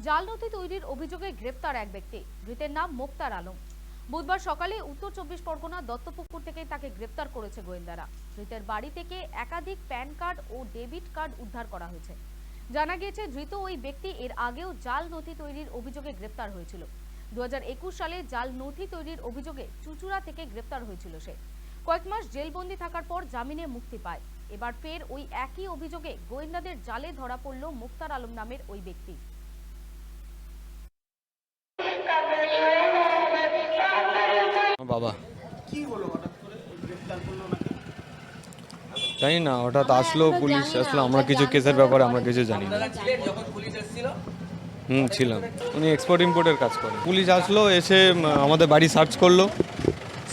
জাল নথি তৈরির অভিযোগে গ্রেপ্তার এক ব্যক্তি। ধৃতের নাম মোক্তার আলম। বুধবার সকালে উত্তর 24 পরগনা দত্তপুকুর থেকে তাকে গ্রেপ্তার করেছে গোয়েন্দারা। ধৃতের বাড়ি থেকে একাধিক প্যান কার্ড ও ডেবিট কার্ড উদ্ধার করা হয়েছে। জানা গিয়েছে ধৃত ওই ব্যক্তি এর আগেও জাল নথি তৈরির অভিযোগে গ্রেপ্তার হয়েছিল। 2021 সালে জাল নথি তৈরির অভিযোগে চুচুড়া থেকে গ্রেপ্তার হয়েছিল সে। কয়েক মাস জেলবন্দি থাকার পর জামিনে মুক্তি পায়। এবার ফের ওই একই অভিযোগে গোয়েন্দাদের জালে ধরা পড়ল মোক্তার আলম নামের ওই ব্যক্তি। বাবা কি হলো হঠাৎ করে গ্রেফতার করলো নাকি জানি না, হঠাৎ আসলো পুলিশ আসলো, আমরা কিছু কেসের ব্যাপারে আমরা কিছু জানি না। যখন পুলিশ এসেছিল ছিলাম। উনি এক্সপোর্ট ইম্পোর্টের কাজ করেন। পুলিশ আসলো, এসে আমাদের বাড়ি সার্চ করলো।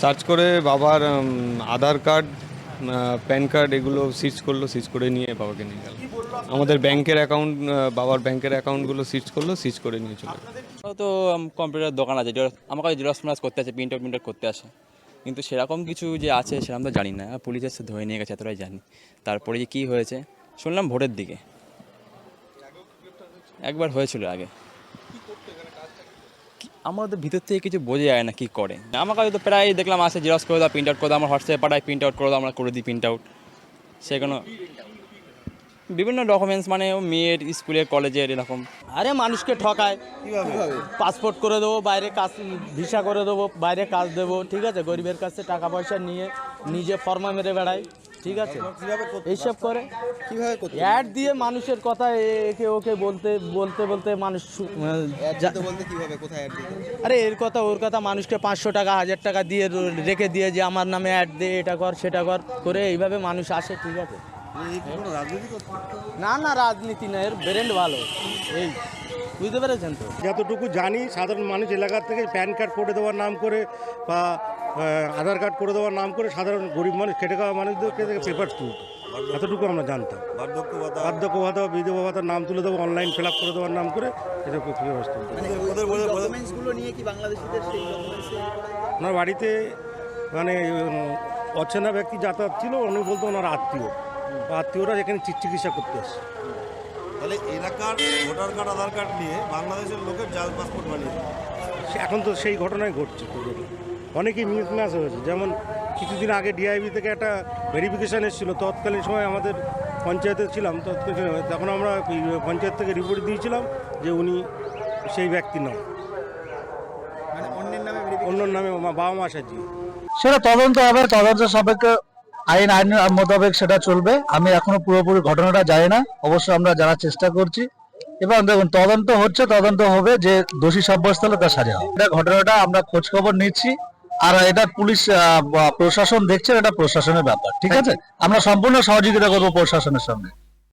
সার্চ করে বাবার আধার কার্ড, প্যান কার্ড এগুলো সিজ করলো। সিজ করে নিয়ে বাবাকে নিয়ে গেল। আমাদের ব্যাংকের অ্যাকাউন্ট, বাবার ব্যাংকের অ্যাকাউন্টগুলো সিজ করলো। সিজ করে নিয়ে চলে গেল। তো কম্পিউটার দোকান আছে, আমার কাছে জেরক্স মেরক্স করতে আসে, প্রিন্ট আউট করতে আসে, কিন্তু সেরকম কিছু যে আছে সেরকম তো জানি না। পুলিশ এসে ধরে নিয়ে গেছে, এতটাই জানি। তারপরে যে কী হয়েছে শুনলাম ভোরের দিকে একবার হয়েছিল আগে। আমার তো ভিতর থেকে কিছু বোঝা যায় না কী করে। আমার কাছে তো প্রায় দেখলাম আসে, জেরক্স করে দাও, প্রিন্ট আউট করে দাও, আমার হোয়াটসঅ্যাপে পাঠায়, প্রিন্ট আউট করে দাও, আমরা করে দিই প্রিন্ট আউট। সেগুলো বিভিন্ন ডকুমেন্টস, মানে মেয়ের স্কুলের কলেজের এরকম। আরে মানুষকে ঠকায় কিভাবে? পাসপোর্ট করে দেবো, বাইরে কাজ, ভিসা করে দেবো, বাইরে কাজ দেবো, ঠিক আছে। গরিবের কাছে টাকা পয়সা নিয়ে নিজে ফর্মা মেরে বেড়ায়, ঠিক আছে। এইসব করে কিভাবে অ্যাড দিয়ে মানুষের কথা একে ওকে বলতে বলতে বলতে মানুষ বলতে কিভাবে কোথায় অ্যাড দিতে? আরে এর কথা ওর কথা, মানুষকে 500 টাকা 1000 টাকা দিয়ে রেখে দিয়ে যে আমার নামে অ্যাড দে, এটা কর সেটা কর করে এইভাবে মানুষ আসে, ঠিক আছে। না না, রাজনীতি না, এর ব্রেন্ড ভালো। এই বুঝতে পেরেছেন তো? যতটুকু জানি, সাধারণ মানুষ এলাকার থেকে প্যান কার্ড করে দেওয়ার নাম করে বা আধার কার্ড করে দেওয়ার নাম করে সাধারণ গরিব মানুষ, খেটে খাওয়া মানুষদেরকে থেকে পেপার তুলত, এতটুকু আমরা জানতাম। বার্ধক্য ভাতা, বিধবা ভাতার নাম তুলে দেবো, অনলাইন ফিল আপ করে দেওয়ার নাম করে এসব পেপার তুলত। ওনার বাড়িতে মানে অচেনা ব্যক্তি যাতায়াত ছিল, উনি বলতো ওনার আত্মীয়রা এখানে চিকিৎসা করতে আসে। তাহলে এলাকার ভোটার কার্ড, আধার কার্ড নিয়ে বাংলাদেশের লোকের জাল পাসপোর্ট বানিয়ে এখন তো সেই ঘটনাই ঘটছে। অনেকেই মিসম্যাচ হয়েছে। যেমন কিছুদিন আগে ডিআইবি থেকে একটা ভেরিফিকেশান এসেছিলো, তৎকালীন সময় আমাদের পঞ্চায়েতে ছিলাম, তখন আমরা পঞ্চায়েত থেকে রিপোর্ট দিয়েছিলাম যে উনি সেই ব্যক্তি নয়, মানে অন্যের নামে বাবা মা সাজিয়ে। সেটা তদন্ত হবে, তদন্ত সাপেক্ষে আইন মোতাবেক সেটা চলবে। আমি এখনো পুরোপুরি ঘটনাটা জানি না, অবশ্যই আমরা জানার চেষ্টা করছি। এবং দেখুন, তদন্ত হচ্ছে, তদন্ত হবে, যে দোষী সাব্যস্ত হলে তার সাজা হবে। এটা ঘটনাটা আমরা খোঁজ খবর নিচ্ছি, আর এটা পুলিশ প্রশাসন দেখছে, এটা প্রশাসনের ব্যাপার, ঠিক আছে। আমরা সম্পূর্ণ সহযোগিতা করবো প্রশাসনের সঙ্গে।